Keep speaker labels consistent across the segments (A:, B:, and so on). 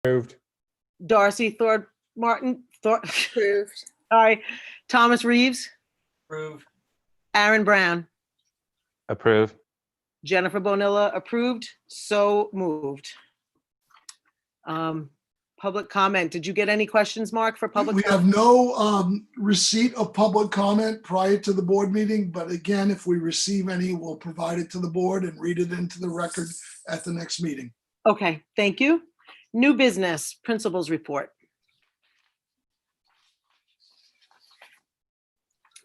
A: Approved.
B: Darcy Thornton,
C: Approved.
B: sorry, Thomas Reeves,
A: Approved.
B: Aaron Brown,
A: Approved.
B: Jennifer Bonilla, approved, so moved. Public comment. Did you get any questions, Mark, for public
D: We have
B: comment?
D: no receipt of public comment prior to the board meeting, but again, if we receive any, we'll provide it to the board and read it into the record at the next meeting.
B: Okay, thank you. New business, principals report.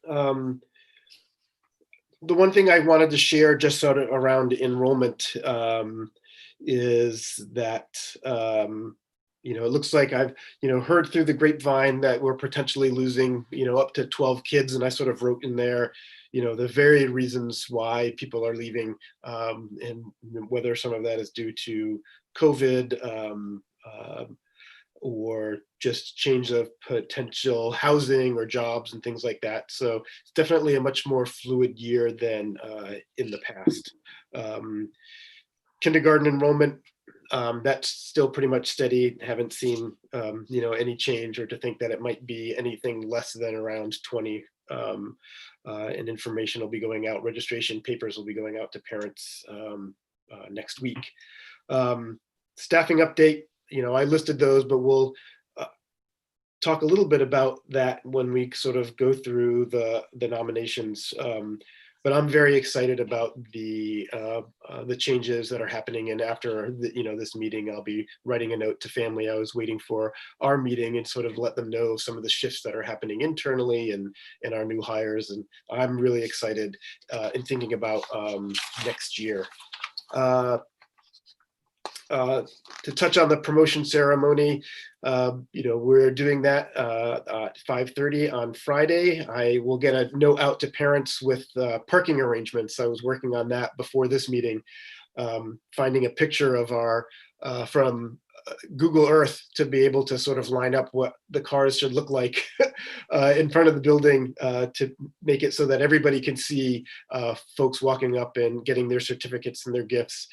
E: The one thing I wanted to share just sort of around enrollment is that, it looks like I've, heard through the grapevine that we're potentially losing, up to 12 kids. And I sort of wrote in there, the varied reasons why people are leaving, and whether some of that is due to COVID, or just change of potential housing or jobs and things like that. So it's definitely a much more fluid year than in the past. Kindergarten enrollment, that's still pretty much steady. Haven't seen any change or to think that it might be anything less than around 20. And information will be going out. Registration papers will be going out to parents next week. Staffing update. I listed those, but we'll talk a little bit about that when we sort of go through the nominations. But I'm very excited about the changes that are happening. And after this meeting, I'll be writing a note to family. I was waiting for our meeting and sort of let them know some of the shifts that are happening internally and our new hires. And I'm really excited in thinking about next year. To touch on the promotion ceremony, we're doing that at 5:30 on Friday. I will get a note out to parents with parking arrangements. I was working on that before this meeting, finding a picture of our from Google Earth to be able to sort of line up what the cars should look like in front of the building to make it so that everybody can see folks walking up and getting their certificates and their gifts.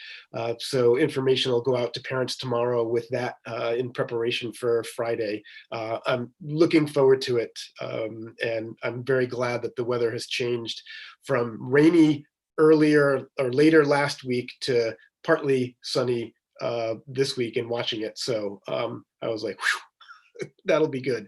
E: So information will go out to parents tomorrow with that in preparation for Friday. I'm looking forward to it. And I'm very glad that the weather has changed from rainy earlier or later last week to partly sunny this week and watching it. So I was like, whew, that'll be good.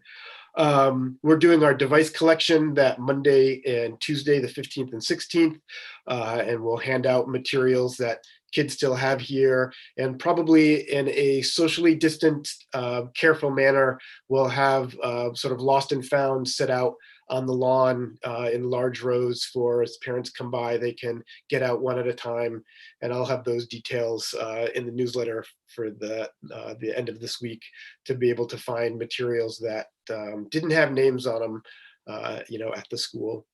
E: We're doing our device collection that Monday and Tuesday, the 15th and 16th, and we'll hand out materials that kids still have here, and probably in a socially distant, careful manner, we'll have sort of lost and found set out on the lawn in large rows for as parents come by, they can get out one at a time. And I'll have those details in the newsletter for the end of this week to be able to find materials that didn't have names on them, at the school.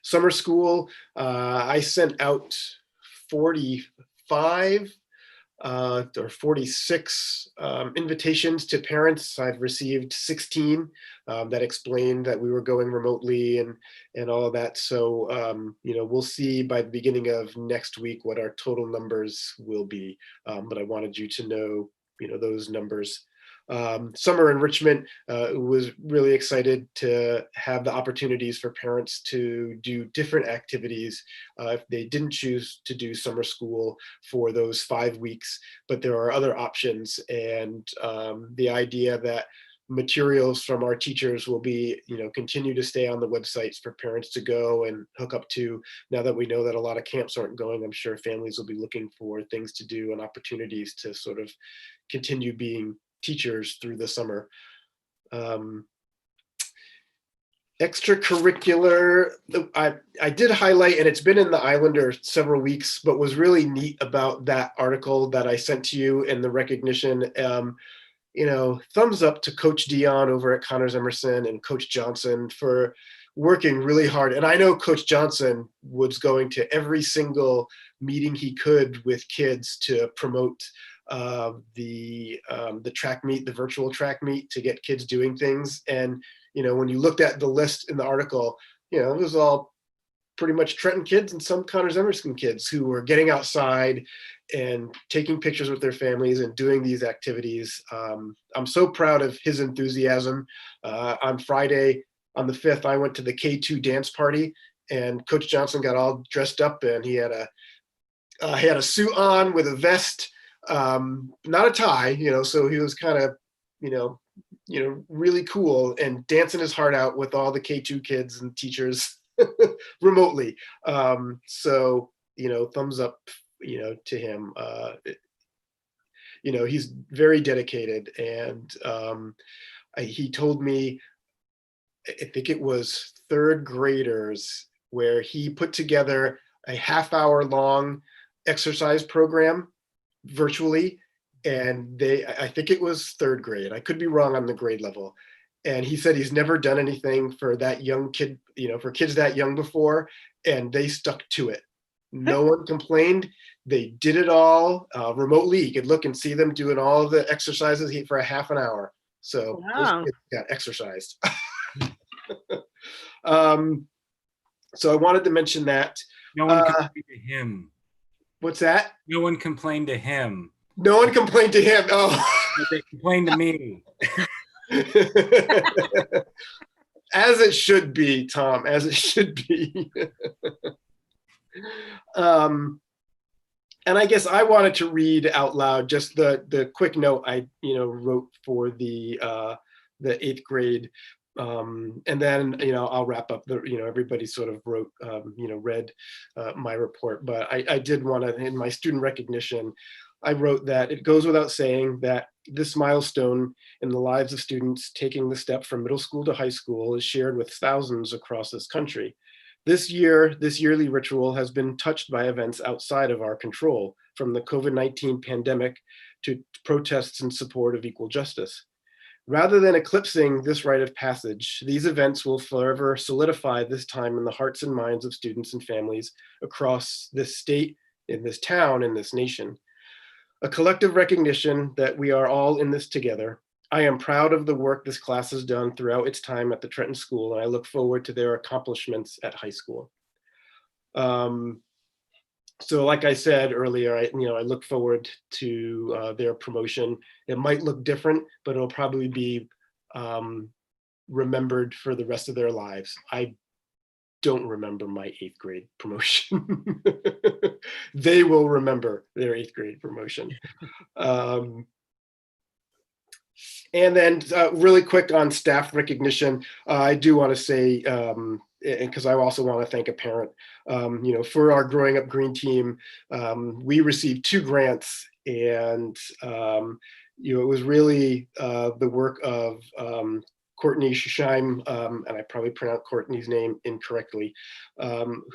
E: Summer school, I sent out 45 or 46 invitations to parents. I've received 16 that explained that we were going remotely and all of that. So, we'll see by the beginning of next week what our total numbers will be. But I wanted you to know, those numbers. Summer enrichment, was really excited to have the opportunities for parents to do different activities if they didn't choose to do summer school for those 5 weeks, but there are other options. And the idea that materials from our teachers will be, continue to stay on the websites for parents to go and hook up to. Now that we know that a lot of camps aren't going, I'm sure families will be looking for things to do and opportunities to sort of continue being teachers through the summer. Extracurricular, I did highlight, and it's been in the Islander several weeks, but was really neat about that article that I sent to you and the recognition. Thumbs up to Coach Dion over at Connors Emerson and Coach Johnson for working really hard. And I know Coach Johnson was going to every single meeting he could with kids to promote the track meet, the virtual track meet, to get kids doing things. And when you looked at the list in the article, it was all pretty much Trenton kids and some Connors Emerson kids who were getting outside and taking pictures with their families and doing these activities. I'm so proud of his enthusiasm. On Friday, on the 5th, I went to the K2 dance party, and Coach Johnson got all dressed up, and he had a suit on with a vest, not a tie, so he was kind of, really cool and dancing his heart out with all the K2 kids and teachers remotely. So, thumbs up, to him. He's very dedicated, and he told me, I think it was third graders, where he put together a half-hour long exercise program virtually, and I think it was third grade. I could be wrong on the grade level. And he said he's never done anything for that young kid, for kids that young before, and they stuck to it. No one complained. They did it all remotely. You could look and see them doing all of the exercises for a half an hour. So
B: Wow.
E: those kids got exercised. So I wanted to mention that.
C: No one complained to him.
E: What's that?
C: No one complained to him.
E: No one complained to him. Oh.
C: But they complained to me.
E: As it should be, Tom, as it should be. And I guess I wanted to read out loud just the quick note I wrote for the 8th grade. And then I'll wrap up everybody sort of wrote read my report, but I did want to, in my student recognition, I wrote that it goes without saying that this milestone in the lives of students taking the step from middle school to high school is shared with thousands across this country. This yearly ritual has been touched by events outside of our control, from the COVID-19 pandemic to protests in support of equal justice. Rather than eclipsing this rite of passage, these events will forever solidify this time in the hearts and minds of students and families across this state, in this town, in this nation. A collective recognition that we are all in this together. I am proud of the work this class has done throughout its time at the Trenton School, and I look forward to their accomplishments at high school. So like I said earlier, I look forward to their promotion. It might look different, but it'll probably be remembered for the rest of their lives. I don't remember my 8th grade promotion. They will remember their 8th grade promotion. And then really quick on staff recognition, I do want to say, because I also want to thank a parent, for our Growing Up Green team, we received 2 grants, and it was really the work of Courtney Shisheim, and I probably pronounced Courtney's name incorrectly,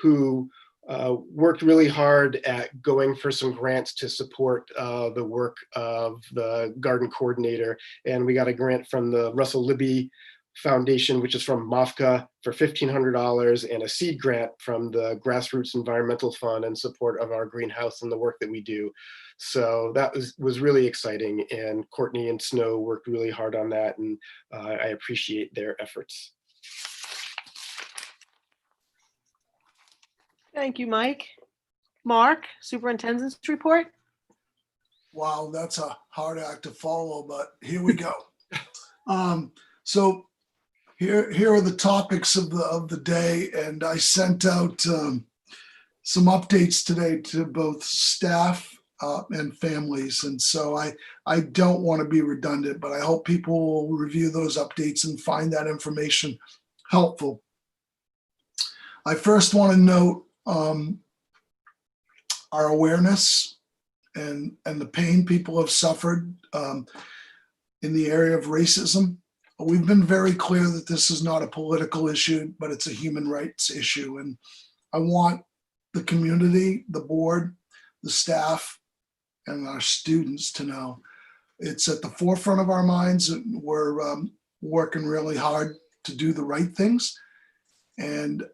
E: who worked really hard at going for some grants to support the work of the garden coordinator. And we got a grant from the Russell Libby Foundation, which is from MOFCA, for $1,500, and a seed grant from the Grassroots Environmental Fund in support of our greenhouse and the work that we do. So that was really exciting, and Courtney and Snow worked really hard on that, and I appreciate their efforts.
B: Thank you, Mike. Mark, superintendent's report.
D: Wow, that's a hard act to follow, but here we go. So here are the topics of the day, and I sent out some updates today to both staff and families. And so I don't want to be redundant, but I hope people will review those updates and find that information helpful. I first want to note our awareness and the pain people have suffered in the area of racism. We've been very clear that this is not a political issue, but it's a human rights issue. And I want the community, the board, the staff, and our students to know it's at the forefront of our minds. We're working really hard to do the right things and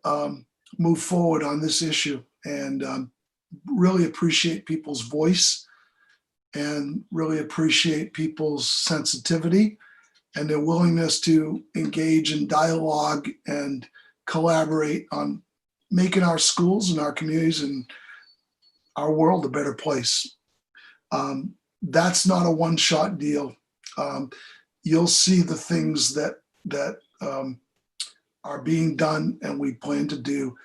D: move forward on this issue, and really appreciate people's voice and really appreciate people's sensitivity and their willingness to engage in dialogue and collaborate on making our schools and our communities and our world a better place. That's not a one-shot deal. You'll see the things that are being done and we plan to do.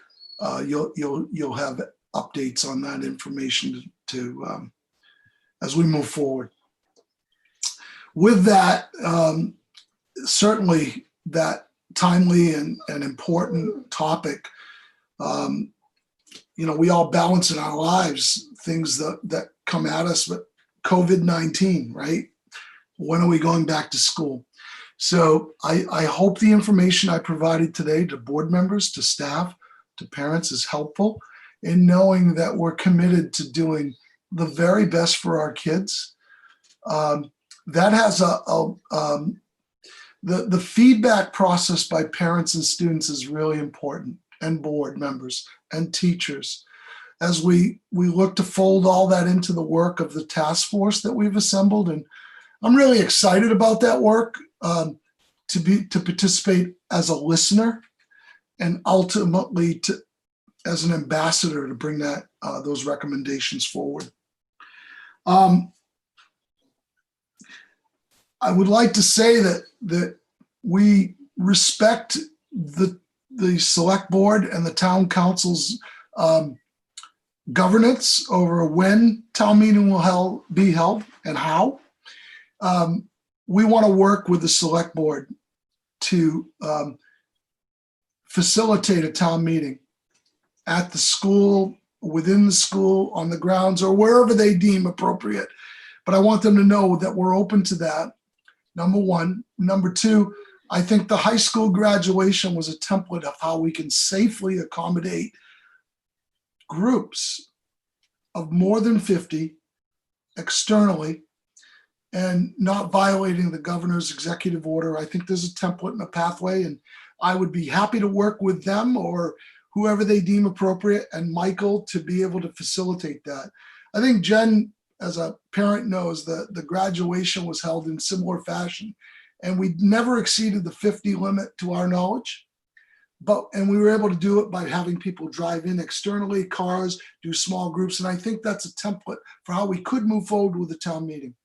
D: You'll have updates on that information to as we move forward. With that, certainly that timely and important topic. We all balance in our lives things that come at us, but COVID-19, right? When are we going back to school? So I hope the information I provided today to board members, to staff, to parents is helpful in knowing that we're committed to doing the very best for our kids. That has the feedback process by parents and students is really important, and board members and teachers, as we look to fold all that into the work of the task force that we've assembled. And I'm really excited about that work, to participate as a listener and ultimately as an ambassador to bring those recommendations forward. I would like to say that we respect the select board and the town council's governance over when town meeting will be held and how. We want to work with the select board to facilitate a town meeting at the school, within the school, on the grounds, or wherever they deem appropriate. But I want them to know that we're open to that, number one. Number two, I think the high school graduation was a template of how we can safely accommodate groups of more than 50 externally and not violating the governor's executive order. I think there's a template and a pathway, and I would be happy to work with them or whoever they deem appropriate, and Michael, to be able to facilitate that. I think Jen, as a parent, knows that the graduation was held in similar fashion, and we never exceeded the 50 limit to our knowledge. And we were able to do it by having people drive in externally, cars, do small groups. And I think that's a template for how we could move forward with the town meeting.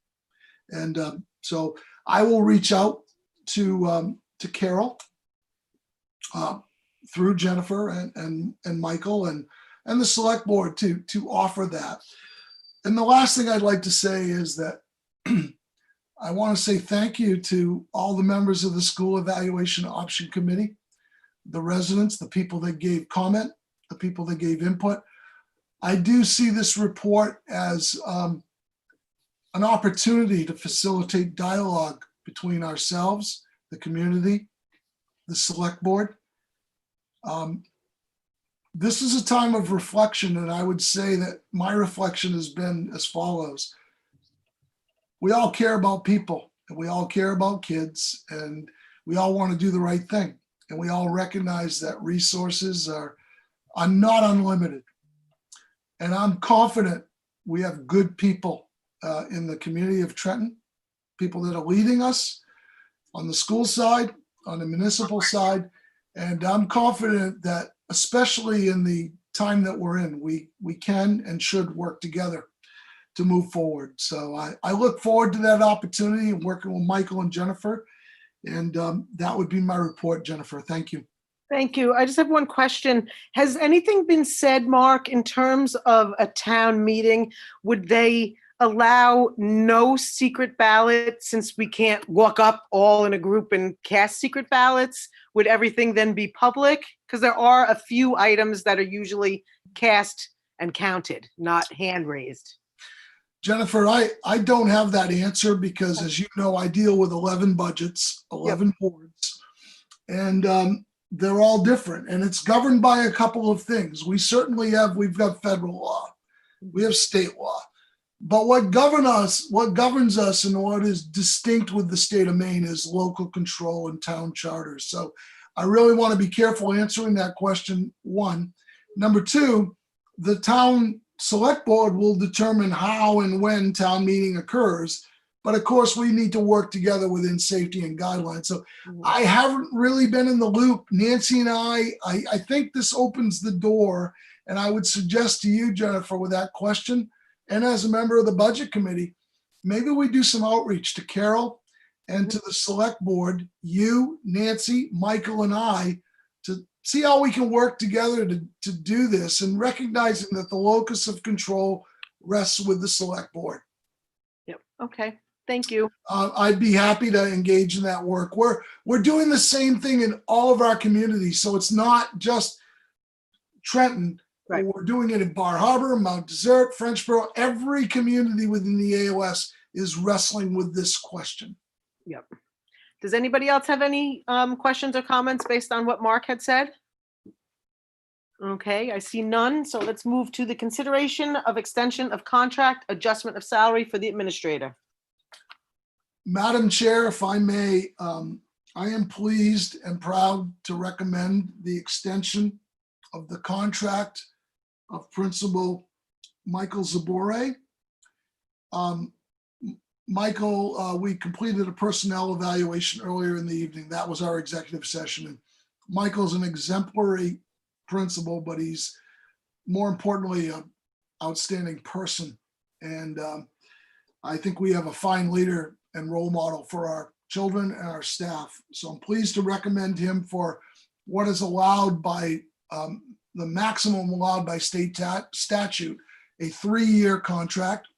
D: And so I will reach out to Carol through Jennifer and Michael and the select board to offer that. And the last thing I'd like to say is that I want to say thank you to all the members of the School Evaluation Option Committee, the residents, the people that gave comment, the people that gave input. I do see this report as an opportunity to facilitate dialogue between ourselves, the community, the select board. This is a time of reflection, and I would say that my reflection has been as follows. We all care about people, and we all care about kids, and we all want to do the right thing. And we all recognize that resources are not unlimited. And I'm confident we have good people in the community of Trenton, people that are leading us on the school side, on the municipal side. And I'm confident that, especially in the time that we're in, we can and should work together to move forward. So I look forward to that opportunity and working with Michael and Jennifer. And that would be my report, Jennifer. Thank you.
B: Thank you. I just have one question. Has anything been said, Mark, in terms of a town meeting? Would they allow no secret ballot, since we can't walk up all in a group and cast secret ballots? Would everything then be public? Because there are a few items that are usually cast and counted, not hand raised.
D: Jennifer, I don't have that answer because, as you know, I deal with 11 budgets, 11 boards, and they're all different. And it's governed by a couple of things. We've got federal law, we have state law. But what governs us and what is distinct with the state of Maine is local control and town charters. So I really want to be careful answering that question, one. Number two, the town select board will determine how and when town meeting occurs, But of course, we need to work together within safety and guidelines. So I haven't really been in the loop. Nancy and I think this opens the door. And I would suggest to you, Jennifer, with that question, and as a member of the budget committee, maybe we do some outreach to Carol and to the select board, you, Nancy, Michael, and I, to see how we can work together to do this, and recognizing that the locus of control rests with the select board.
B: Yep. Okay. Thank you.
D: I'd be happy to engage in that work. We're doing the same thing in all of our communities, so it's not just Trenton.
B: Right.
D: We're doing it in Bar Harbor, Mount Desert, Frenchboro. Every community within the AOS is wrestling with this question.
B: Yep. Does anybody else have any questions or comments based on what Mark had said? Okay, I see none. So let's move to the consideration of extension of contract, adjustment of salary for the administrator.
D: Madam Chair, if I may, I am pleased and proud to recommend the extension of the contract of Principal Michael Zabore. Michael, we completed a personnel evaluation earlier in the evening. That was our executive session. And Michael's an exemplary principal, but he's more importantly an outstanding person. And I think we have a fine leader and role model for our children and our staff. So I'm pleased to recommend him for what is allowed by the maximum allowed by state statute, a 3-year contract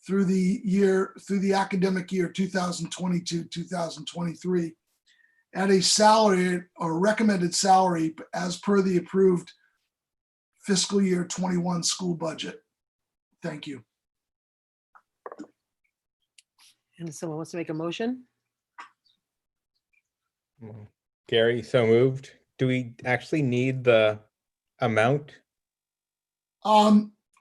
D: through the academic year 2022-2023 at a salary or recommended salary as per the approved fiscal year 21 school budget. Thank you.
B: And someone wants to make a motion?
A: Gary, so moved. Do we actually need the amount?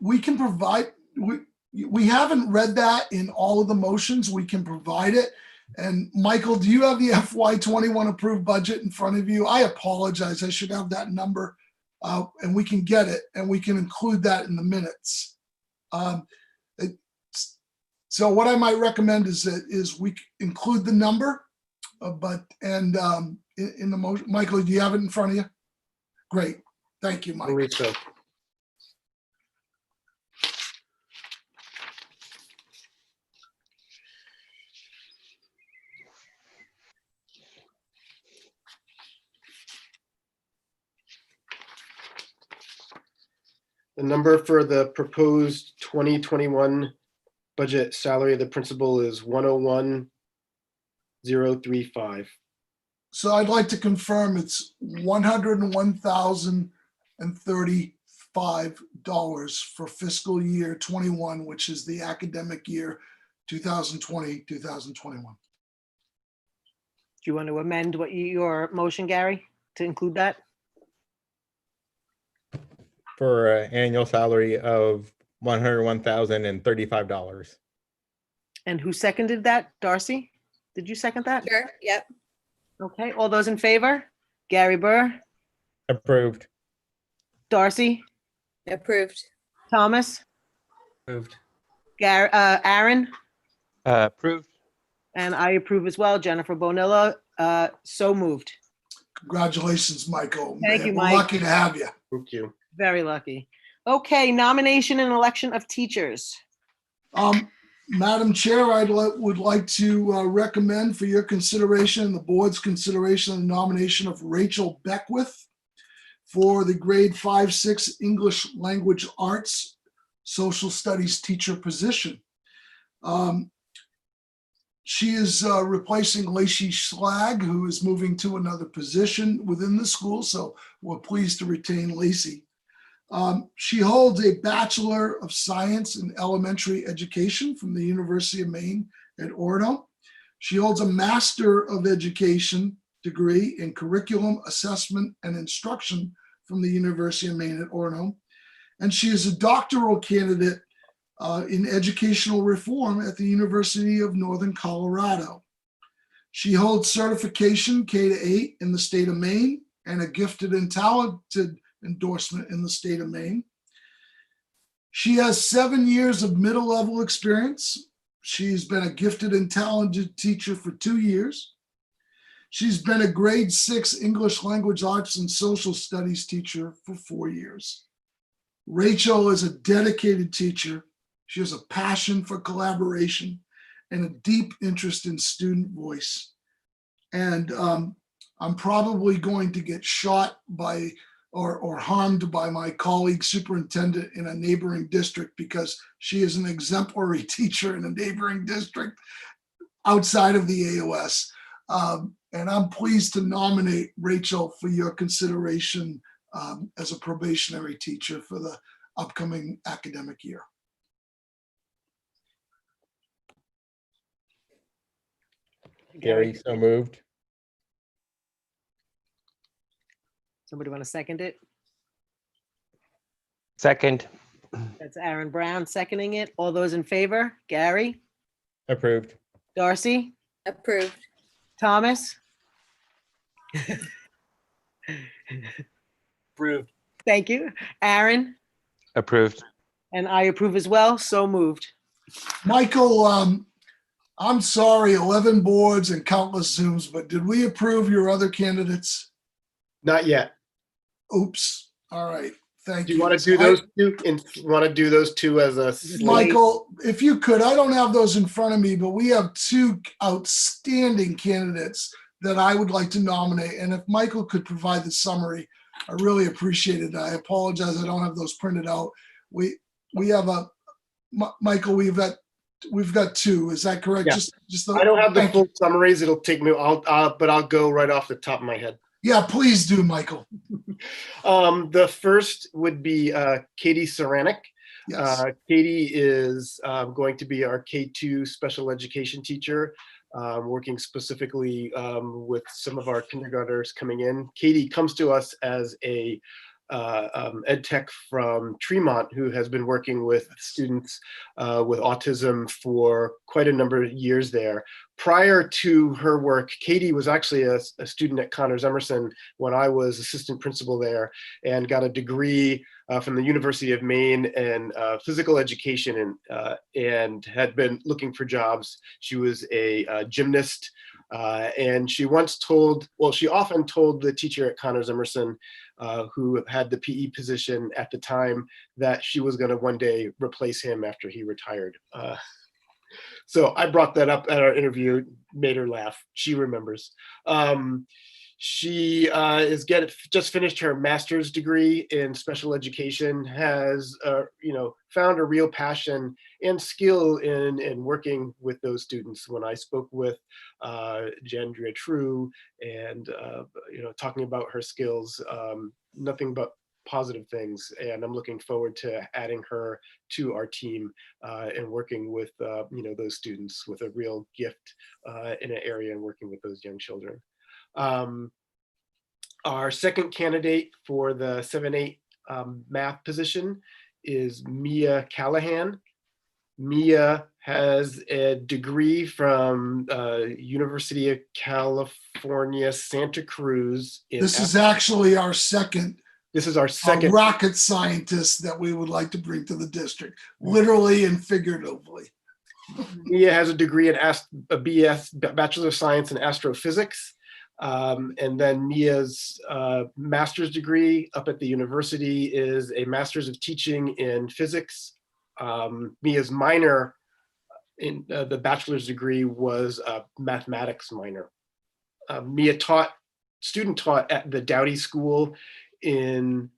D: We can provide, we haven't read that in all of the motions. We can provide it. And Michael, do you have the FY21 approved budget in front of you? I apologize. I should have that number and we can get it and we can include that in the minutes. So what I might recommend is we include the number, in the motion. Michael, do you have it in front of you? Great. Thank you,
E: I
D: Mike.
E: believe so. The number for the proposed 2021 budget salary of the principal is 101,035.
D: So I'd like to confirm it's $101,035 for fiscal year 21, which is the academic year 2020-2021.
B: Do you want to amend your motion, Gary, to include that?
A: For an annual salary of $101,035.
B: And who seconded that? Darcy? Did you second that?
F: Sure, yep.
B: Okay, all those in favor? Gary Burr,
A: Approved.
B: Darcy,
F: Approved.
B: Thomas,
C: Moved.
B: Aaron,
A: Approved.
B: and I approve as well. Jennifer Bonilla, so moved.
D: Congratulations, Michael.
B: Thank you,
D: We're
B: Mike.
D: lucky to have you.
E: Thank you.
B: Very lucky. Okay, nomination and election of teachers.
D: Madam Chair, would like to recommend for your consideration, the board's consideration, the nomination of Rachel Beckwith for the grade 5-6 English Language Arts Social Studies teacher position. She is replacing Lacey Schlag, who is moving to another position within the school, so we're pleased to retain Lacey. She holds a Bachelor of Science in Elementary Education from the University of Maine at Orono. She holds a Master of Education degree in Curriculum Assessment and Instruction from the University of Maine at Orono. And she is a doctoral candidate in educational reform at the University of Northern Colorado. She holds certification K-8 in the state of Maine and a gifted and talented endorsement in the state of Maine. She has 7 years of middle level experience. She's been a gifted and talented teacher for 2 years. She's been a grade 6 English language arts and social studies teacher for 4 years. Rachel is a dedicated teacher. She has a passion for collaboration and a deep interest in student voice. And I'm probably going to get shot by or harmed by my colleague superintendent in a neighboring district because she is an exemplary teacher in a neighboring district outside of the AOS. And I'm pleased to nominate Rachel for your consideration as a probationary teacher for the upcoming academic year.
A: Gary, so moved.
B: Somebody want to second it?
F: Second.
B: That's Aaron Brown seconding it. All those in favor? Gary,
A: Approved.
B: Darcy,
G: Approved.
B: Thomas?
C: Approved.
B: Thank you. Aaron?
F: Approved.
B: And I approve as well. So moved.
D: Michael, I'm sorry, 11 boards and countless Zooms, but did we approve your other candidates?
E: Not yet.
D: Oops. All right. Thank
E: Do
D: you.
E: you want to do those two? And want to do those two as a slate?
D: Michael, if you could, I don't have those in front of me, but we have 2 outstanding candidates that I would like to nominate. And if Michael could provide the summary, I really appreciate it. I apologize, I don't have those printed out. We have Michael, we've got 2. Is that correct?
E: Yeah.
D: Just
E: I don't have the
D: thank
E: full
D: you.
E: summaries. It'll take me. But I'll go right off the top of my head.
D: Yeah, please do, Michael.
E: The first would be Katie Saranic.
D: Yes.
E: Katie is going to be our K2 special education teacher, working specifically with some of our kindergartners coming in. Katie comes to us as a ed tech from Tremont who has been working with students with autism for quite a number of years there. Prior to her work, Katie was actually a student at Connors Emerson when I was assistant principal there, and got a degree from the University of Maine in physical education, and had been looking for jobs. She was a gymnast, and she often told the teacher at Connors Emerson, who had the PE position at the time, that she was going to one day replace him after he retired. So I brought that up at our interview, made her laugh. She remembers. She just finished her master's degree in special education, has found a real passion and skill in working with those students. When I spoke with Jandria True and talking about her skills, nothing but positive things, and I'm looking forward to adding her to our team and working with those students with a real gift in an area and working with those young children. Our second candidate for the 7-8 math position is Mia Callahan. Mia has a degree from University of California, Santa Cruz.
D: This is actually our second
E: This is our second
D: rocket scientist that we would like to bring to the district, literally and figuratively.
E: Mia has a degree in a BS, Bachelor of Science in Astrophysics. And then Mia's master's degree up at the university is a master's of teaching in physics. Mia's minor in the bachelor's degree was a mathematics minor. Mia student taught at the Dowdy School in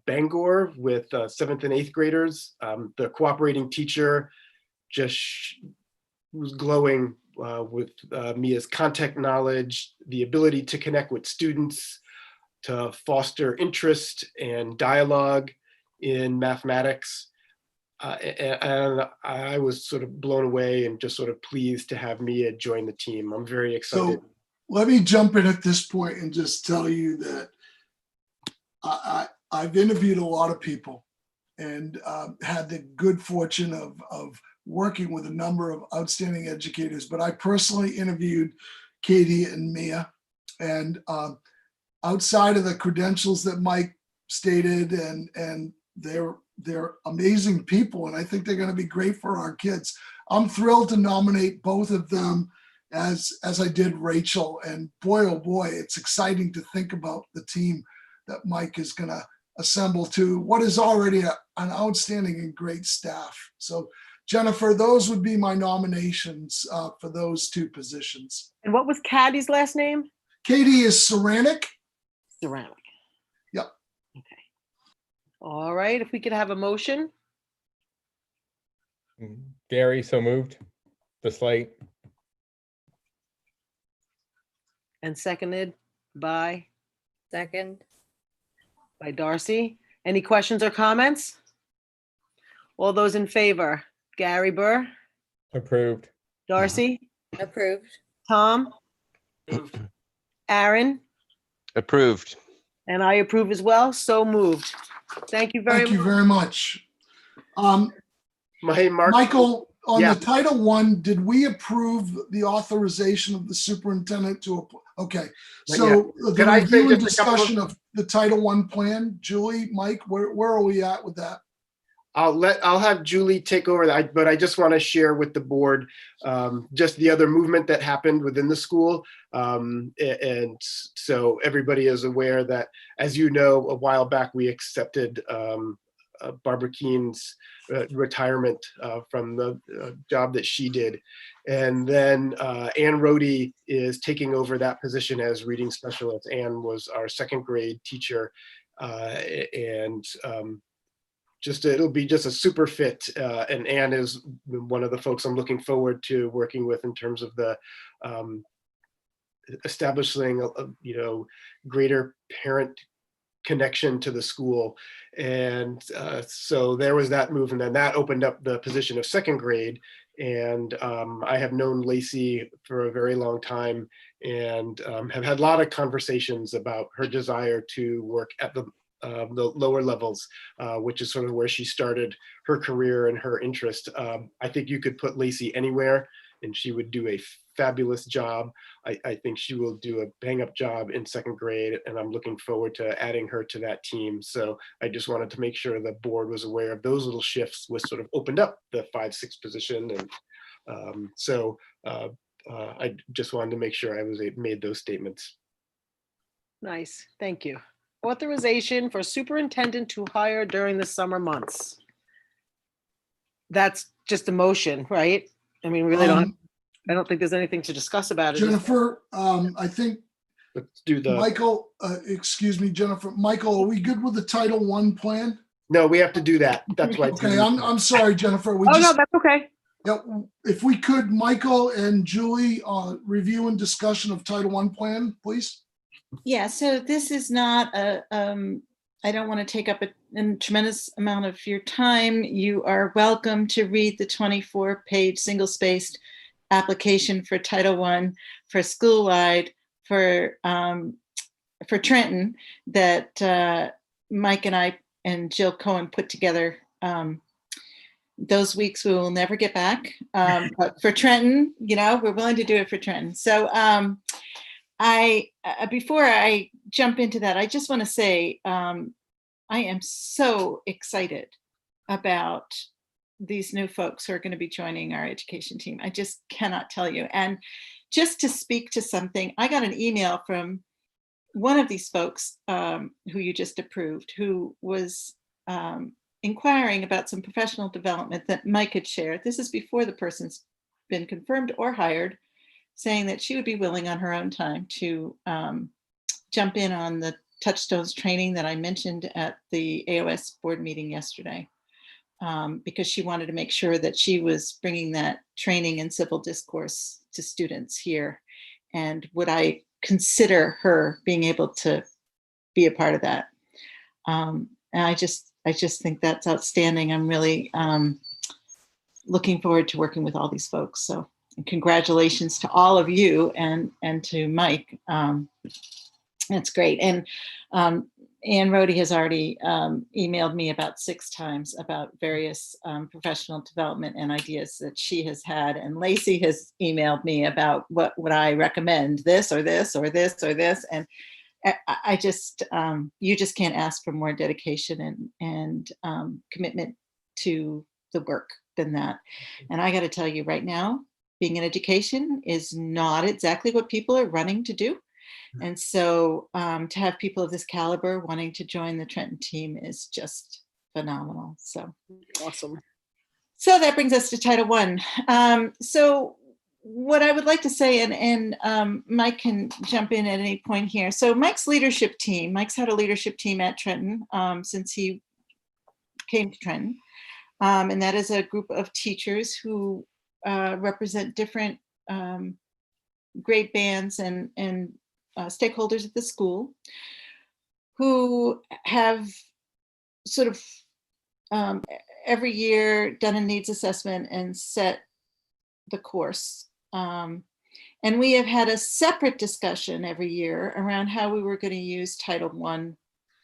E: Bangor with 7th and 8th graders. The cooperating teacher just was glowing with Mia's contact knowledge, the ability to connect with students, to foster interest and dialogue in mathematics. And I was sort of blown away and just sort of pleased to have Mia join the team. I'm very excited.
D: So let me jump in at this point and just tell you that I've interviewed a lot of people and had the good fortune of working with a number of outstanding educators, but I personally interviewed Katie and Mia, and outside of the credentials that Mike stated and they're amazing people, and I think they're going to be great for our kids. I'm thrilled to nominate both of them as I did Rachel. And boy, oh boy, it's exciting to think about the team that Mike is going to assemble to what is already an outstanding and great staff. So Jennifer, those would be my nominations for those two positions.
B: And what was Caddy's last name?
D: Katie is Ceramic.
B: Ceramic.
D: Yep.
B: Okay. All right, if we could have a motion.
A: Gary, so moved. The slate.
B: And seconded by
F: Second.
B: Darcy. Any questions or comments? All those in favor? Gary Burr,
A: Approved.
B: Darcy,
F: Approved.
B: Tom, Aaron,
G: Approved.
B: and I approve as well. So moved. Thank you very
D: Thank you
B: much.
D: very much.
E: Hey, Mark.
D: Michael, on
E: Yeah.
D: the Title I, did we approve the authorization of the superintendent to, okay. So the
E: Could I say
D: review and
E: just a couple of-
D: discussion of the Title I plan, Julie, Mike, where are we at with that?
E: I'll have Julie take over that, but I just want to share with the board just the other movement that happened within the school. And so everybody is aware that, as you know, a while back, we accepted Barbara Keene's retirement from the job that she did. And then Ann Rohde is taking over that position as reading specialist. Ann was our second grade teacher. It'll be just a super fit. And Ann is one of the folks I'm looking forward to working with in terms of the establishing a greater parent connection to the school. And so there was that move, and then that opened up the position of second grade. And I have known Lacey for a very long time and have had a lot of conversations about her desire to work at the lower levels, which is sort of where she started her career and her interest. I think you could put Lacey anywhere and she would do a fabulous job. I think she will do a bang up job in second grade, and I'm looking forward to adding her to that team. So I just wanted to make sure the board was aware of those little shifts, which sort of opened up the 5-6 position. And I just wanted to make sure I made those statements.
B: Nice, thank you. Authorization for superintendent to hire during the summer months. That's just a motion, right? I mean, really I don't think there's anything to discuss about it.
D: Jennifer, I think
E: Let's do the,
D: Michael, excuse me, Jennifer, Michael, are we good with the Title I plan?
E: no, we have to do that. That's why.
D: Okay, I'm sorry, Jennifer. We
B: Oh, no,
D: just,
B: that's okay.
D: yeah, if we could, Michael and Julie, review and discussion of Title I plan, please.
F: Yeah, so this is not I don't want to take up a tremendous amount of your time. You are welcome to read the 24-page single-spaced application for Title I for school-wide for Trenton that Mike and I and Jill Cohen put together. Those weeks we will never get back. But for Trenton, we're willing to do it for Trenton. So before I jump into that, I just want to say I am so excited about these new folks who are going to be joining our education team. I just cannot tell you. And just to speak to something, I got an email from one of these folks who you just approved, who was inquiring about some professional development that Mike had shared. This is before the person's been confirmed or hired, saying that she would be willing on her own time to jump in on the Touchstones training that I mentioned at the AOS board meeting yesterday, because she wanted to make sure that she was bringing that training in civil discourse to students here. And would I consider her being able to be a part of that? And I just think that's outstanding. I'm really looking forward to working with all these folks. So congratulations to all of you and to Mike. That's great. And Ann Rohde has already emailed me about 6 times about various professional development and ideas that she has had. And Lacey has emailed me about what would I recommend, this or this or this or this. And I just, you just can't ask for more dedication and commitment to the work than that. And I got to tell you right now, being in education is not exactly what people are running to do. And so to have people of this caliber wanting to join the Trenton team is just phenomenal. So
B: Awesome.
F: so that brings us to Title I. So what I would like to say, and Mike can jump in at any point here. So Mike's leadership team, Mike's had a leadership team at Trenton since he came to Trenton. And that is a group of teachers who represent different grade bands and stakeholders at the school, who have sort of every year done a needs assessment and set the course. And we have had a separate discussion every year around how we were going to use Title I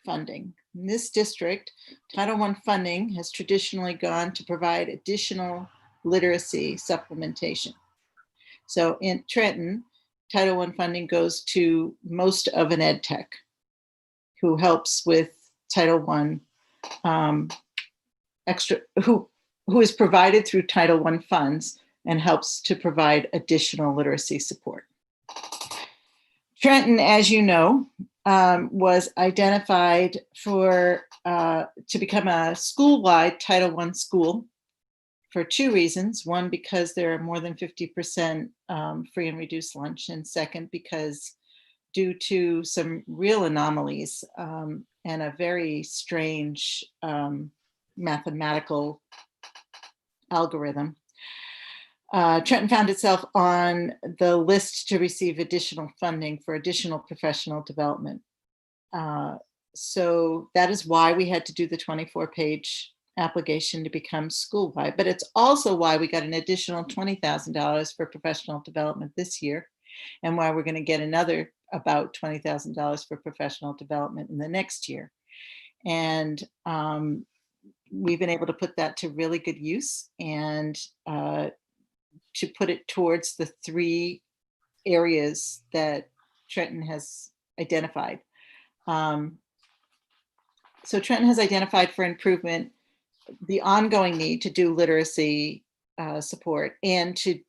F: funding. In this district, Title I funding has traditionally gone to provide additional literacy supplementation. So in Trenton, Title I funding goes to most of an ed tech who helps with Title I extra, who is provided through Title I funds and helps to provide additional literacy support. Trenton, as you know, was identified to become a school-wide Title I school for two reasons. One, because there are more than 50% free and reduced lunch, and second, because due to some real anomalies and a very strange mathematical algorithm, Trenton found itself on the list to receive additional funding for additional professional development. So that is why we had to do the 24-page application to become school-wide, but it's also why we got an additional $20,000 for professional development this year, and why we're going to get another about $20,000 for professional development in the next year. And we've been able to put that to really good use and to put it towards the three areas that Trenton has identified. So Trenton has identified for improvement the ongoing need to do literacy support and to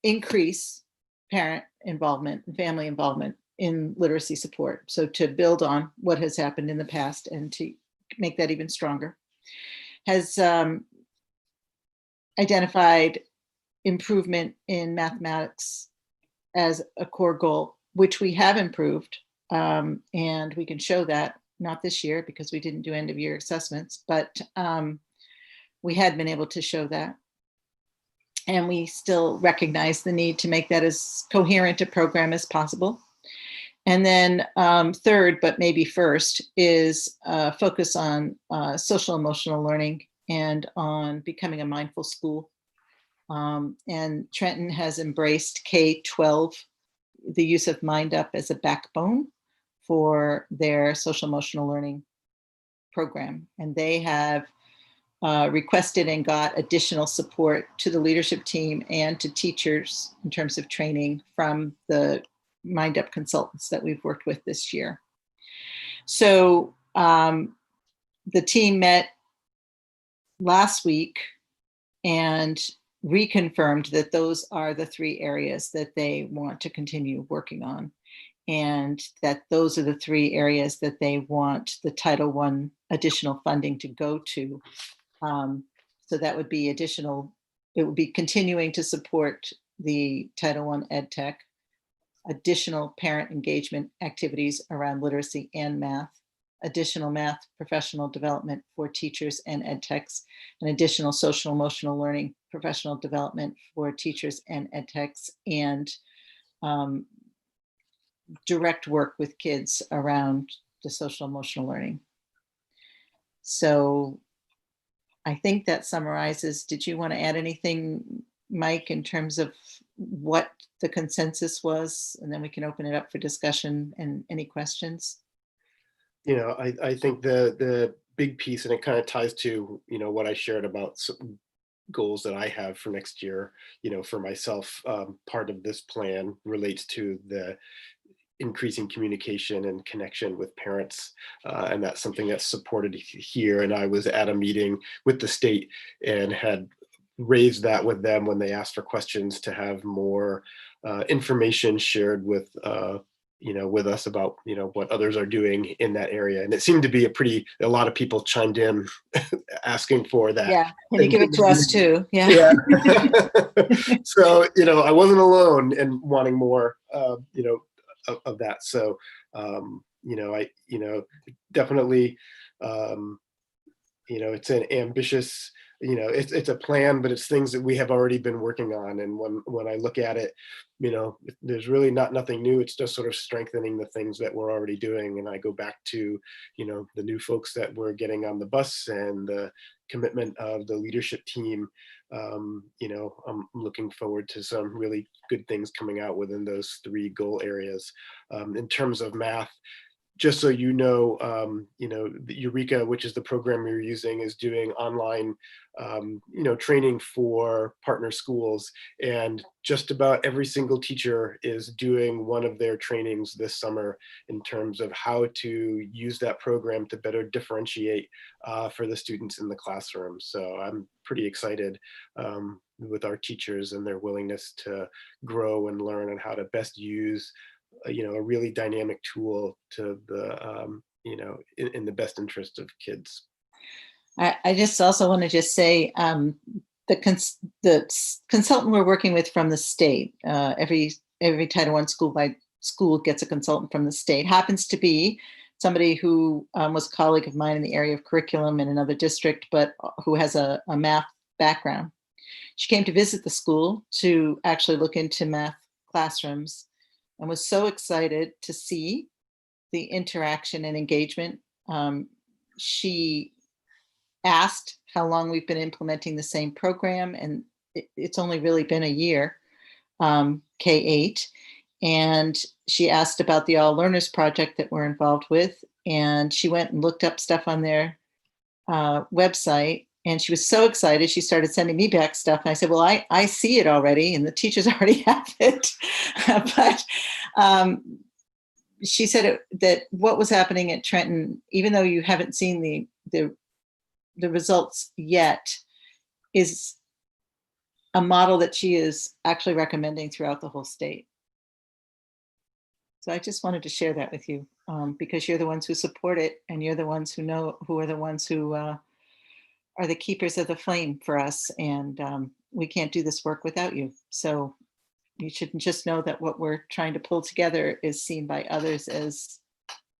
F: increase parent involvement and family involvement in literacy support. So to build on what has happened in the past and to make that even stronger. Has identified improvement in mathematics as a core goal, which we have improved. And we can show that, not this year because we didn't do end of year assessments, but we had been able to show that. And we still recognize the need to make that as coherent a program as possible. And then third, but maybe first, is focus on social emotional learning and on becoming a mindful school. And Trenton has embraced K-12, the use of MindUp as a backbone for their social emotional learning program. And they have requested and got additional support to the leadership team and to teachers in terms of training from the MindUp consultants that we've worked with this year. So the team met last week and reconfirmed that those are the three areas that they want to continue working on, and that those are the three areas that they want the Title I additional funding to go to. So that would be additional, it would be continuing to support the Title I Ed Tech, additional parent engagement activities around literacy and math, additional math professional development for teachers and ed techs, and additional social emotional learning professional development for teachers and ed techs, and direct work with kids around the social emotional learning. So I think that summarizes. Did you want to add anything, Mike, in terms of what the consensus was? And then we can open it up for discussion and any questions.
E: You know, I think the big piece, and it kind of ties to, you know, what I shared about some goals that I have for next year, you know, for myself, part of this plan relates to the increasing communication and connection with parents. And that's something that's supported here. And I was at a meeting with the state and had raised that with them when they asked for questions to have more information shared with with us about what others are doing in that area. And it seemed to be a lot of people chimed in asking for that.
F: Yeah, can you give it to us too? Yeah.
E: Yeah. So I wasn't alone in wanting more of that. So I definitely it's an ambitious, it's a plan, but it's things that we have already been working on. And when I look at it, there's really nothing new. It's just sort of strengthening the things that we're already doing. And I go back to, the new folks that we're getting on the bus and the commitment of the leadership team. I'm looking forward to some really good things coming out within those 3 goal areas. In terms of math, just so the Eureka, which is the program you're using, is doing online, training for partner schools. And just about every single teacher is doing one of their trainings this summer in terms of how to use that program to better differentiate for the students in the classroom. So I'm pretty excited with our teachers and their willingness to grow and learn on how to best use a really dynamic tool to the in the best interest of kids.
F: I just also want to just say the consultant we're working with from the state, every Title I school gets a consultant from the state, happens to be somebody who was a colleague of mine in the area of curriculum in another district, but who has a math background. She came to visit the school to actually look into math classrooms and was so excited to see the interaction and engagement. She asked how long we've been implementing the same program, and it's only really been a year, K-8. And she asked about the All Learners Project that we're involved with, and she went and looked up stuff on their website. And she was so excited, she started sending me back stuff. And I said, well, I see it already, and the teachers already have it. But she said that what was happening at Trenton, even though you haven't seen the results yet, is a model that she is actually recommending throughout the whole state. So I just wanted to share that with you because you're the ones who support it, and you're the ones who are the ones who are the keepers of the flame for us, and we can't do this work without you. So you should just know that what we're trying to pull together is seen by others as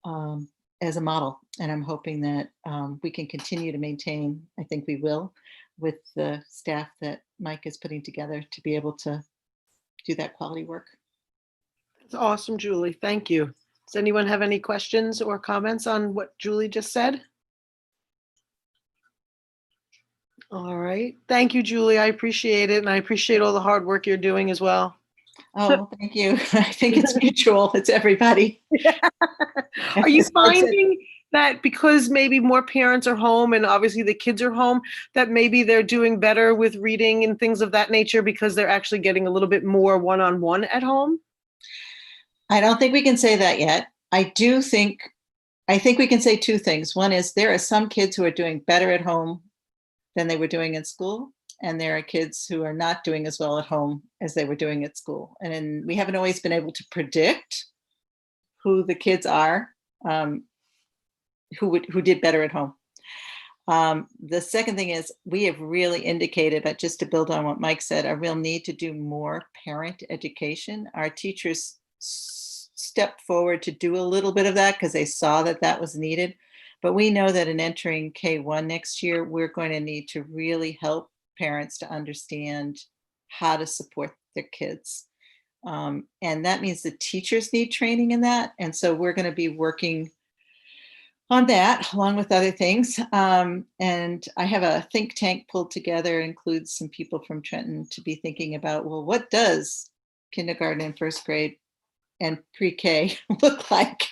F: a model, and I'm hoping that we can continue to maintain, I think we will, with the staff that Mike is putting together to be able to do that quality work.
B: It's awesome, Julie. Thank you. Does anyone have any questions or comments on what Julie just said? All right. Thank you, Julie. I appreciate it. And I appreciate all the hard work you're doing as well.
F: Oh, thank you. I think it's mutual. It's everybody.
B: Are you finding that because maybe more parents are home and obviously the kids are home, that maybe they're doing better with reading and things of that nature because they're actually getting a little bit more one-on-one at home?
F: I don't think we can say that yet. I think we can say 2 things. One is there are some kids who are doing better at home than they were doing in school. And there are kids who are not doing as well at home as they were doing at school. And we haven't always been able to predict who the kids are who did better at home. The second thing is we have really indicated, just to build on what Mike said, a real need to do more parent education. Our teachers stepped forward to do a little bit of that because they saw that was needed. But we know that in entering K-1 next year, we're going to need to really help parents to understand how to support their kids. And that means the teachers need training in that. And so we're going to be working on that along with other things. And I have a think tank pulled together, includes some people from Trenton, to be thinking about, well, what does kindergarten and first grade and pre-K look like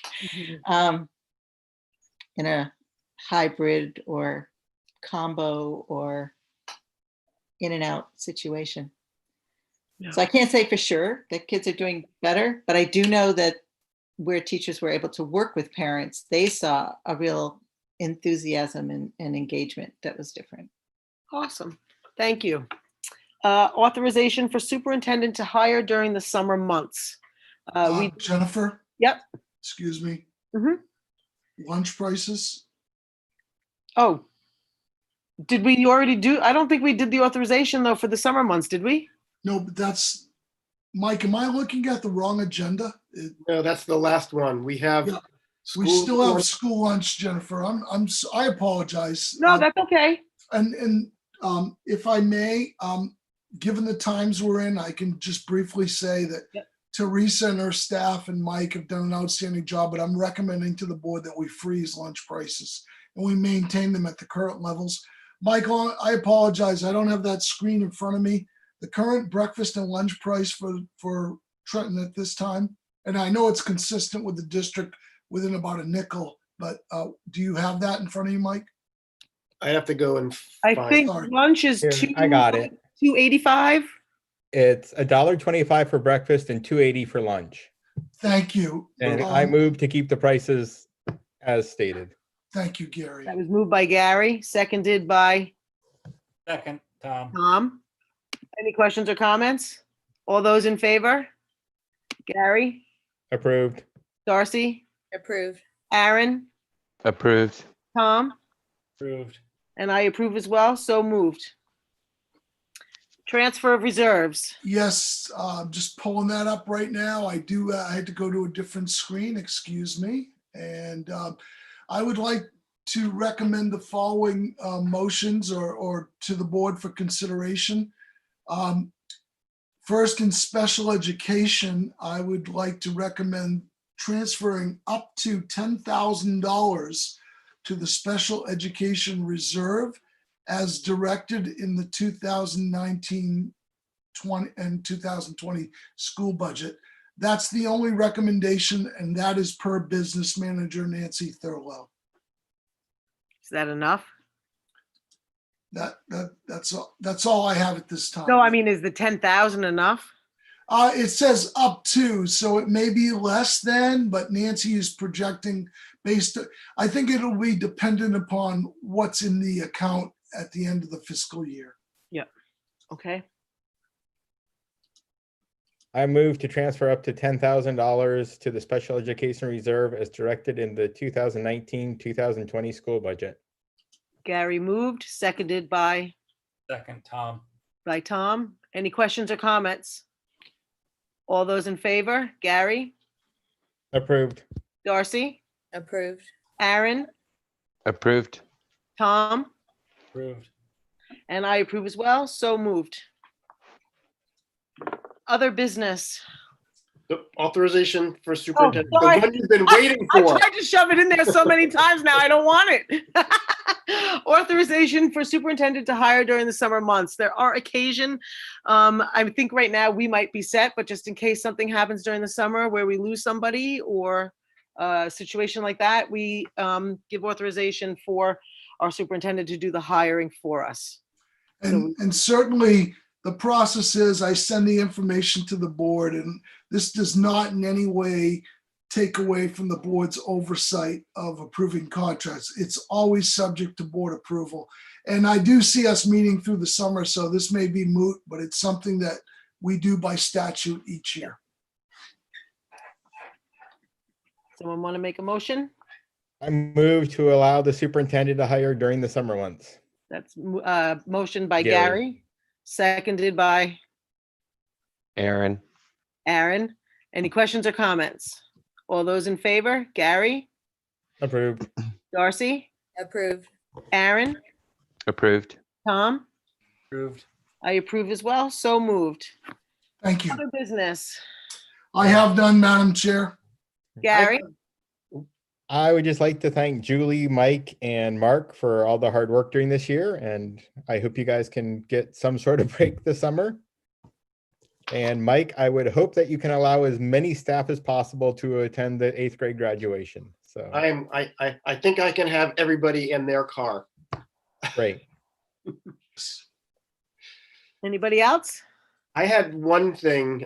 F: in a hybrid or combo or in and out situation. Yeah. So I can't say for sure that kids are doing better, but I do know that where teachers were able to work with parents, they saw a real enthusiasm and engagement that was different.
B: Awesome. Thank you. Authorization for superintendent to hire during the summer months.
D: Jennifer,
B: Yep.
D: excuse me.
B: Mhm.
D: Lunch prices?
B: Oh, did we already do? I don't think we did the authorization though for the summer months, did we?
D: No, but that's, Mike, am I looking at the wrong agenda?
E: No, that's the last one. We have.
D: Yeah, We
E: school
D: still have
E: lunch-
D: school lunch, Jennifer. I apologize.
B: No, that's okay.
D: And if I may, given the times we're in, I can just briefly say that
B: Yep.
D: Teresa and her staff and Mike have done an outstanding job, but I'm recommending to the board that we freeze lunch prices and we maintain them at the current levels. Michael, I apologize. I don't have that screen in front of me. The current breakfast and lunch price for Trenton at this time, and I know it's consistent with the district within about a nickel, but do you have that in front of you, Mike?
E: I have to go and
B: I
E: find.
B: think
D: Sorry.
B: lunch is
A: Here, I got it.
B: 285.
A: It's $1.25 for breakfast and $2.80 for lunch.
D: Thank you.
A: And I move to keep the prices as stated.
D: Thank you, Gary.
B: That was moved by Gary, seconded by
C: Second, Tom.
B: Tom. Any questions or comments? All those in favor? Gary,
A: Approved.
B: Darcy,
G: Approved.
B: Aaron,
H: Approved.
B: Tom,
C: Approved.
B: and I approve as well. So moved. Transfer of reserves.
D: Yes, just pulling that up right now. I had to go to a different screen, excuse me. And I would like to recommend the following motions or to the board for consideration. First, in special education, I would like to recommend transferring up to $10,000 to the special education reserve as directed in the 2019-20 and 2020 school budget. That's the only recommendation, and that is per business manager Nancy Thurlow.
B: Is that enough?
D: That's all I have at this time.
B: No, I mean, is the 10,000 enough?
D: It says up to, so it may be less than, but Nancy is projecting I think it'll be dependent upon what's in the account at the end of the fiscal year.
B: Okay.
A: I move to transfer up to $10,000 to the special education reserve as directed in the 2019-2020 school budget.
B: Gary moved, seconded by
C: Second, Tom.
B: Tom. Any questions or comments? All those in favor? Gary,
A: Approved.
B: Darcy,
G: Approved.
B: Aaron,
H: Approved.
B: Tom,
C: Approved.
B: and I approve as well. So moved. Other business.
E: The authorization for superintendent, the
B: sorry.
E: one you've been waiting
B: I
E: for.
B: tried to shove it in there so many times now, I don't want it. Authorization for superintendent to hire during the summer months. There are occasion, I think right now we might be set, but just in case something happens during the summer where we lose somebody or a situation like that, we give authorization for our superintendent to do the hiring for us.
D: And certainly the process is I send the information to the board, and this does not in any way take away from the board's oversight of approving contracts. It's always subject to board approval. And I do see us meeting through the summer, so this may be moot, but it's something that we do by statute each year.
B: Someone want to make a motion?
A: I move to allow the superintendent to hire during the summer months.
B: That's motion by
A: Gary.
B: Gary, seconded by
H: Aaron.
B: Aaron. Any questions or comments? All those in favor? Gary,
A: Approved.
B: Darcy,
G: Approved.
B: Aaron,
H: Approved.
B: Tom?
C: Approved.
B: I approve as well. So moved.
D: Thank you.
B: Other business.
D: I have done, Madam Chair.
B: Gary,
A: I would just like to thank Julie, Mike, and Mark for all the hard work during this year, and I hope you guys can get some sort of break this summer. And Mike, I would hope that you can allow as many staff as possible to attend the 8th grade graduation. So
E: I think I can have everybody in their car.
A: great.
B: anybody else?
E: I had one thing.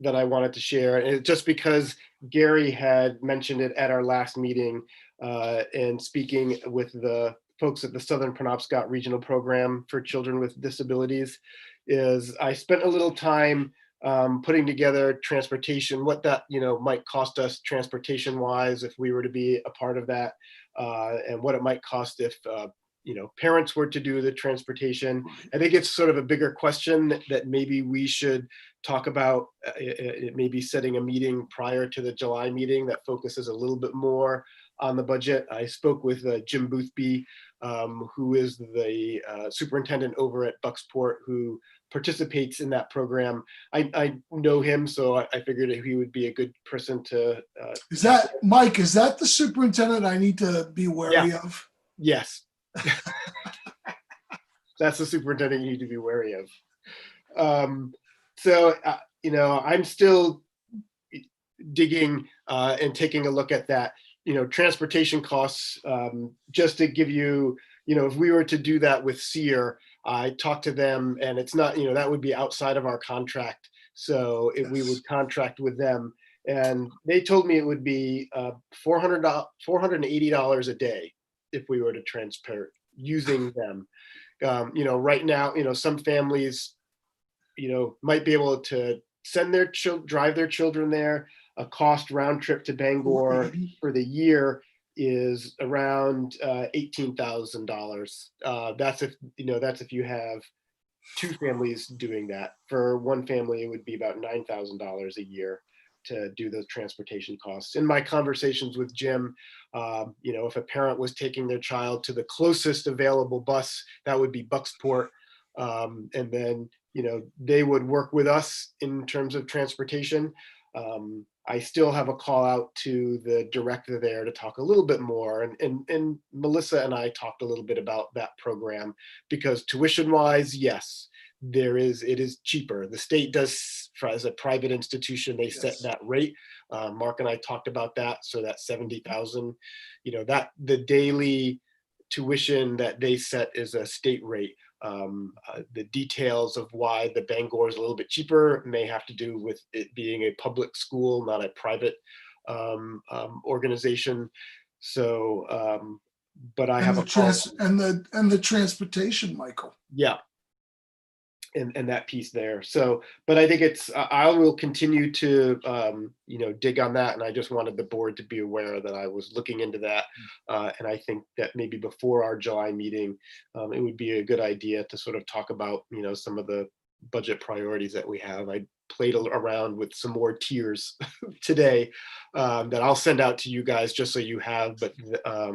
E: that I wanted to share, and it's just because Gary had mentioned it at our last meeting, and speaking with the folks at the Southern Penobscot Regional Program for Children with Disabilities, is I spent a little time putting together transportation, what that might cost us transportation wise if we were to be a part of that, and what it might cost if parents were to do the transportation. I think it's sort of a bigger question that maybe we should talk about, maybe setting a meeting prior to the July meeting that focuses a little bit more on the budget. I spoke with Jim Boothby, who is the superintendent over at Bucksport, who participates in that program. I know him, so I figured he would be a good person to.
D: Is that Mike? Is that the superintendent I need to be wary of?
E: Yes. That's the superintendent you need to be wary of. So I'm still digging and taking a look at that. Transportation costs, just to give you, if we were to do that with SEER, I talked to them, and it's not, that would be outside of our contract. So if we would contract with them, and they told me it would be $480 a day if we were to transport using them. Right now, some families, might be able to send their drive their children there. A cost round trip to Bangor for the year is around $18,000. That's if you have two families doing that. For one family, it would be about $9,000 a year to do those transportation costs. In my conversations with Jim, if a parent was taking their child to the closest available bus, that would be Bucksport. And then, they would work with us in terms of transportation. I still have a call out to the director there to talk a little bit more. And Melissa and I talked a little bit about that program, because tuition wise, yes, it is cheaper. The state does, as a private institution, they set that rate. Mark and I talked about that. So that 70,000, that the daily tuition that they set is a state rate. The details of why the Bangor is a little bit cheaper may have to do with it being a public school, not a private organization. So, but I have
D: the transportation, Michael.
E: Yeah. And that piece there. So, but I think I will continue to, dig on that. And I just wanted the board to be aware that I was looking into that. And I think that maybe before our July meeting, it would be a good idea to sort of talk about, some of the budget priorities that we have. I played around with some more tiers today that I'll send out to you guys just so you have, but I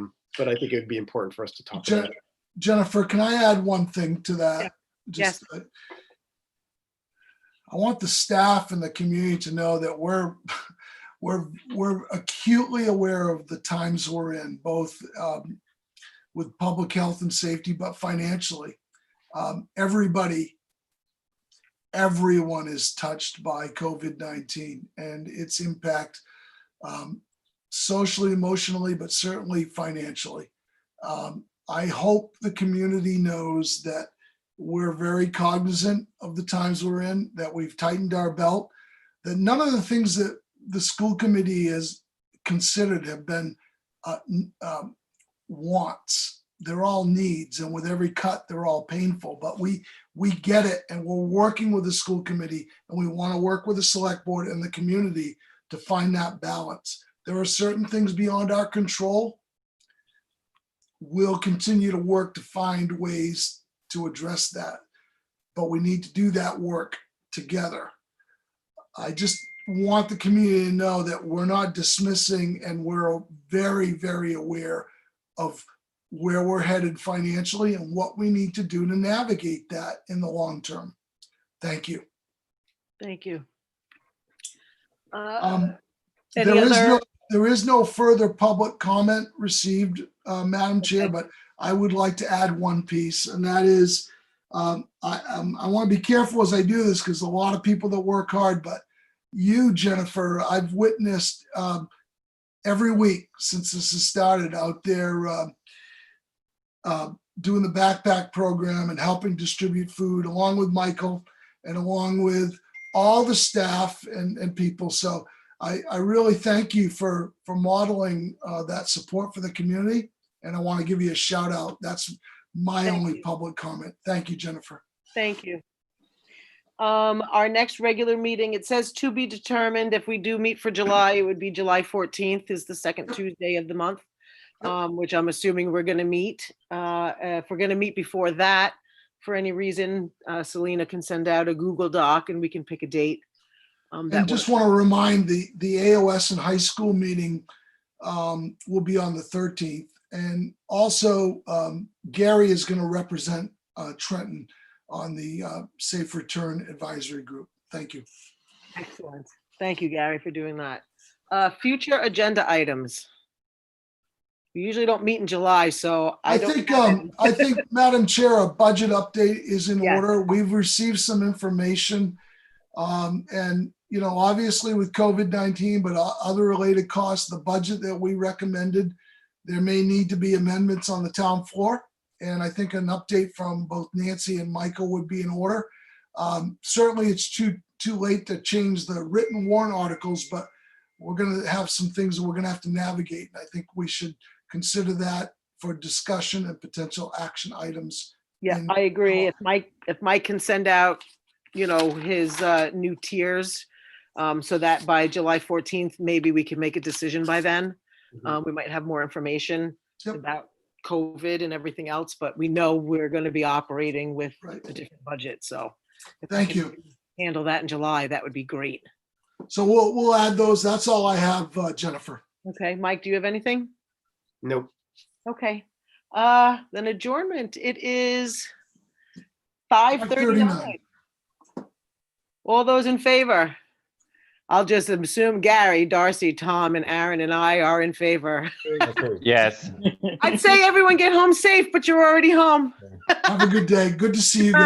E: think it would be important for us to talk about it.
D: Jennifer, can I add one thing to that?
B: Yeah.
D: Just, I want the staff and the community to know that we're acutely aware of the times we're in, both with public health and safety, but financially. Everyone is touched by COVID-19 and its impact, socially, emotionally, but certainly financially. I hope the community knows that we're very cognizant of the times we're in, that we've tightened our belt, that none of the things that the school committee has considered have been wants. They're all needs, and with every cut, they're all painful. But we get it, and we're working with the school committee, and we want to work with the select board and the community to find that balance. There are certain things beyond our control. We'll continue to work to find ways to address that, but we need to do that work together. I just want the community to know that we're not dismissing, and we're very, very aware of where we're headed financially and what we need to do to navigate that in the long term. Thank you.
B: Thank you.
D: There is no further public comment received, Madam Chair, but I would like to add one piece, and that is, I want to be careful as I do this, because a lot of people that work hard, but you, Jennifer, I've witnessed every week since this has started out there doing the backpack program and helping distribute food, along with Michael and along with all the staff and people. So I really thank you for modeling that support for the community. And I want to give you a shout out. That's my
B: Thank
D: only
B: you.
D: public comment. Thank you, Jennifer.
B: Thank you. Our next regular meeting, it says to be determined. If we do meet for July, it would be July 14th is the second Tuesday of the month, which I'm assuming we're going to meet. If we're going to meet before that, for any reason, Selena can send out a Google Doc and we can pick a date.
D: And
B: that
D: just
B: works.
D: want to remind the AOS and high school meeting will be on the 13th. And also Gary is going to represent Trenton on the Safe Return Advisory Group. Thank you.
B: Excellent. Thank you, Gary, for doing that. Future agenda items. We usually don't meet in July, so
D: I
B: don't
D: think,
B: have any.
D: I think, Madam Chair, a budget update is in
B: Yes.
D: order. We've received some information. And, you know, obviously with COVID-19, but other related costs, the budget that we recommended, there may need to be amendments on the town floor. And I think an update from both Nancy and Michael would be in order. Certainly it's too late to change the written warrant articles, but we're going to have some things that we're going to have to navigate. And I think we should consider that for discussion and potential action items.
B: Yeah,
D: in-
B: I agree. If Mike can send out, you know, his new tiers, so that by July 14th, maybe we can make a decision by then. We might have more information
D: Yep.
B: about COVID and everything else, but we know we're going to be operating with
D: Right.
B: a different budget. So if we
D: Thank
B: can
D: you.
B: handle that in July, that would be great.
D: So we'll add those. That's all I have, Jennifer.
B: Okay, Mike, do you have anything?
E: Nope.
B: Okay. Then adjournment. It is 5:39.
D: 5:39.
B: All those in favor? I'll just assume Gary, Darcy, Tom, and Aaron and I are in favor.
A: Approved.
H: Yes.
B: I'd say everyone get home safe, but you're already home.
D: Have a good day. Good to see you guys.